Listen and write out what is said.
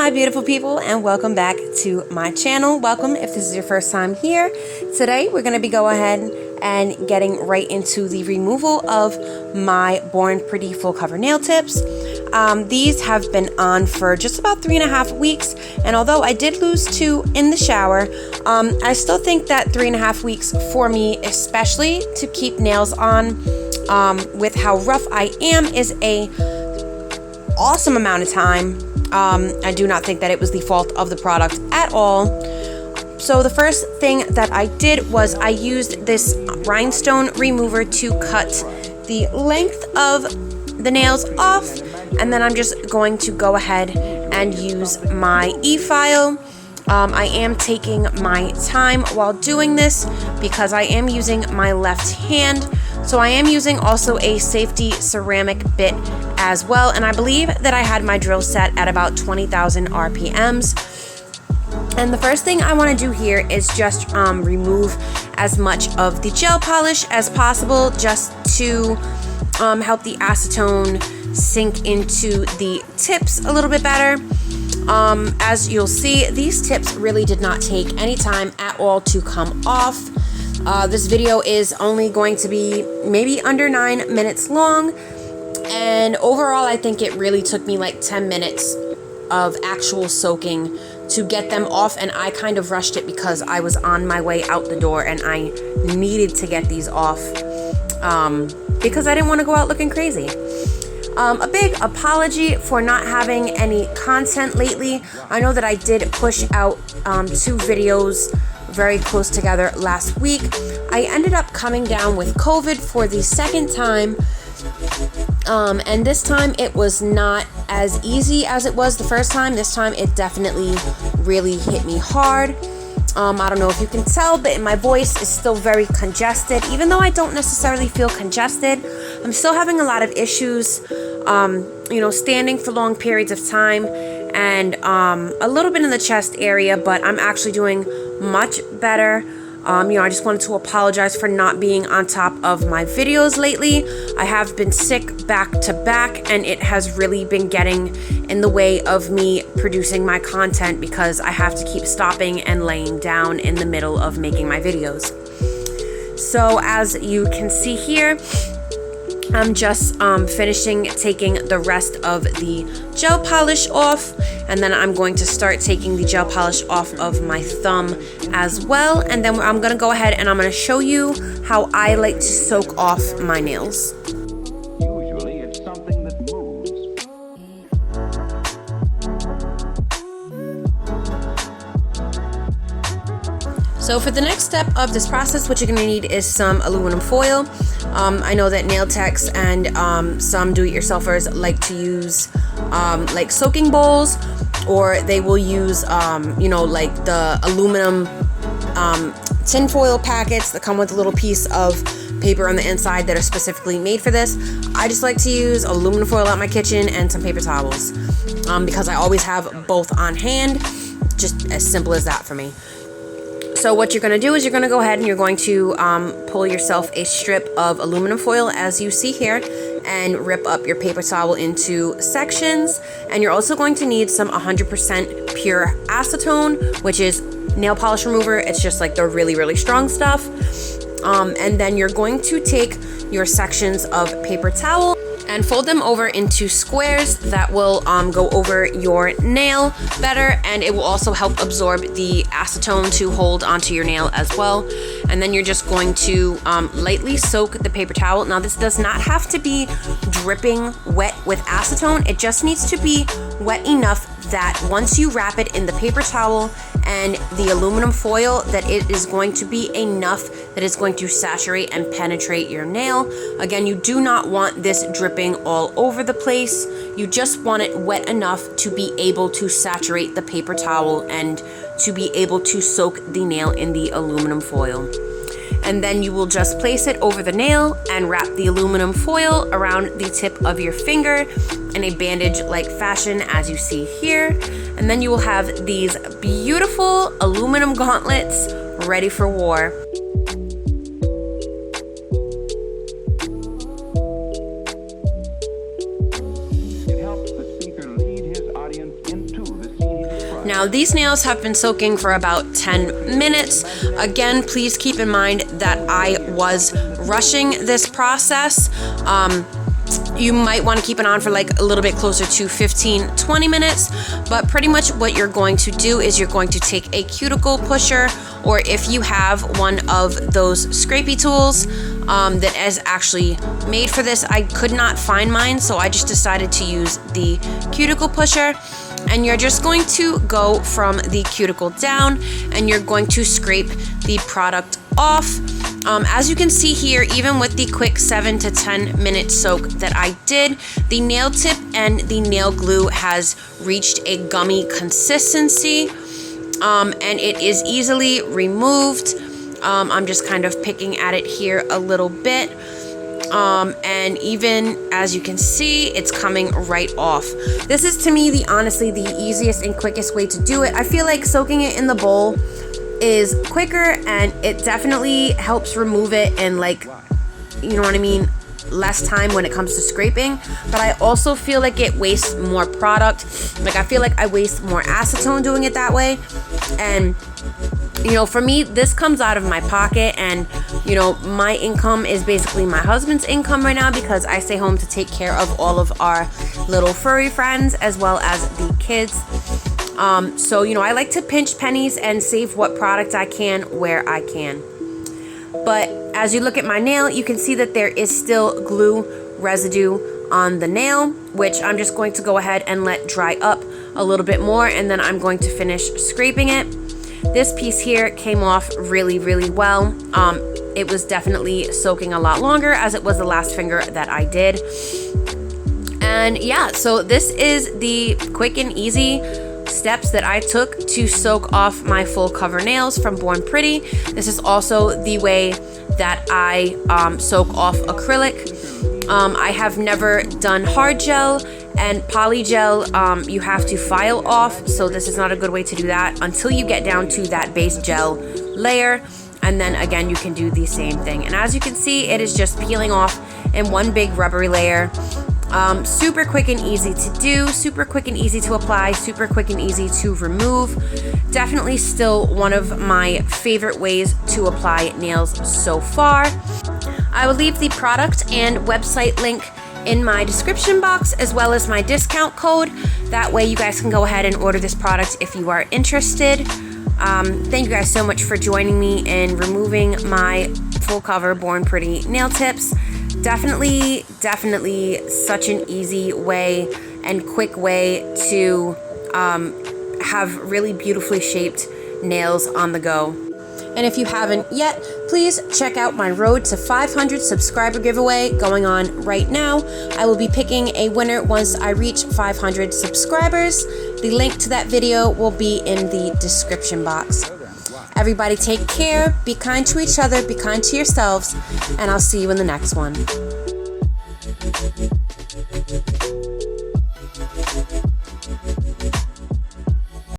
my beautiful people, and welcome back to my channel. Welcome if this is your first time here. Today we're going to be going ahead and getting right into the removal of my Born Pretty full cover nail tips. These have been on for just about 3.5 weeks, and although I did lose 2 in the shower, I still think that 3.5 weeks for me, especially to keep nails on with how rough I am, is a awesome amount of time. I do not think that it was the fault of the product at all. So the first thing that I did was I used this rhinestone remover to cut the length of the nails off, and then I'm just going to go ahead and use my e-file. I am taking my time while doing this because I am using my left hand. So I am using also a safety ceramic bit as well, and I believe that I had my drill set at about 20,000 RPMs. And the first thing I want to do here is just remove as much of the gel polish as possible, just to help the acetone sink into the tips a little bit better. As you'll see, these tips really did not take any time at all to come off. This video is only going to be maybe under 9 minutes long, and overall I think it really took me like 10 minutes of actual soaking to get them off, and I kind of rushed it because I was on my way out the door and I needed to get these off because I didn't want to go out looking crazy. A big apology for not having any content lately. I know that I did push out 2 videos very close together last week. I ended up coming down with COVID for the second time, and this time it was not as easy as it was the first time. This time it definitely really hit me hard. I don't know if you can tell, but my voice is still very congested. Even though I don't necessarily feel congested, I'm still having a lot of issues, standing for long periods of time, and a little bit in the chest area, but I'm actually doing much better. I just wanted to apologize for not being on top of my videos lately. I have been sick back to back, and it has really been getting in the way of me producing my content because I have to keep stopping and laying down in the middle of making my videos. So as you can see here, I'm just finishing taking the rest of the gel polish off, and then I'm going to start taking the gel polish off of my thumb as well, and then I'm going to go ahead and I'm going to show you how I like to soak off my nails. Usually it's something that moves. So for the next step of this process, what you're going to need is some aluminum foil. I know that nail techs and some do-it-yourselfers like to use like soaking bowls, or they will use like the aluminum tin foil packets that come with a little piece of paper on the inside that are specifically made for this. I just like to use aluminum foil out my kitchen and some paper towels because I always have both on hand. Just as simple as that for me. So what you're going to do is you're going to go ahead and you're going to pull yourself a strip of aluminum foil, as you see here, and rip up your paper towel into sections. And you're also going to need some 100% pure acetone, which is nail polish remover. It's just like the really, really strong stuff. And then you're going to take your sections of paper towel and fold them over into squares that will go over your nail better, and it will also help absorb the acetone to hold onto your nail as well. And then you're just going to lightly soak the paper towel. Now this does not have to be dripping wet with acetone. It just needs to be wet enough that once you wrap it in the paper towel and the aluminum foil, that it is going to be enough that it's going to saturate and penetrate your nail. Again, you do not want this dripping all over the place. You just want it wet enough to be able to saturate the paper towel and to be able to soak the nail in the aluminum foil. And then you will just place it over the nail and wrap the aluminum foil around the tip of your finger in a bandage-like fashion, as you see here. And then you will have these beautiful aluminum gauntlets ready for war. It helps the speaker lead his audience into the scene Now these nails have been soaking for about 10 minutes. Again, please keep in mind that I was rushing this process. You might want to keep it on for like a little bit closer to 15-20 minutes, but pretty much what you're going to do is you're going to take a cuticle pusher, or if you have one of those scrapey tools that is actually made for this. I could not find mine, so I just decided to use the cuticle pusher. And you're just going to go from the cuticle down, and you're going to scrape the product off. As you can see here, even with the quick 7 to 10 minute soak that I did, the nail tip and the nail glue has reached a gummy consistency, and it is easily removed. I'm just kind of picking at it here a little bit. And even as you can see, it's coming right off. This is to me honestly the easiest and quickest way to do it. I feel like soaking it in the bowl is quicker, and it definitely helps remove it in, like, you know what I mean, less time when it comes to scraping. But I also feel like it wastes more product. Like, I feel like I waste more acetone doing it that way. And you know, for me, this comes out of my pocket, and you know, my income is basically my husband's income right now, because I stay home to take care of all of our little furry friends as well as the kids. So you know, I like to pinch pennies and save what product I can where I can. But as you look at my nail, you can see that there is still glue residue on the nail, which I'm just going to go ahead and let dry up a little bit more, and then I'm going to finish scraping it. This piece here came off really, really well. It was definitely soaking a lot longer, as it was the last finger that I did. And yeah, so this is the quick and easy steps that I took to soak off my full cover nails from Born Pretty. This is also the way that I soak off acrylic. I have never done hard gel, and poly gel you have to file off, so this is not a good way to do that until you get down to that base gel layer, and then again you can do the same thing. And as you can see, it is just peeling off in one big rubbery layer. Super quick and easy to do, super quick and easy to apply, super quick and easy to remove. Definitely still one of my favorite ways to apply nails so far. I will leave the product and website link in my description box, as well as my discount code. That way you guys can go ahead and order this product if you are interested. Thank you guys so much for joining me in removing my full cover Born Pretty nail tips. Definitely such an easy way and quick way to have really beautifully shaped nails on the go. And if you haven't yet, please check out my Road to 500 subscriber giveaway going on right now. I will be picking a winner once I reach 500 subscribers. The link to that video will be in the description box. Everybody take care, be kind to each other, be kind to yourselves, and I'll see you in the next one.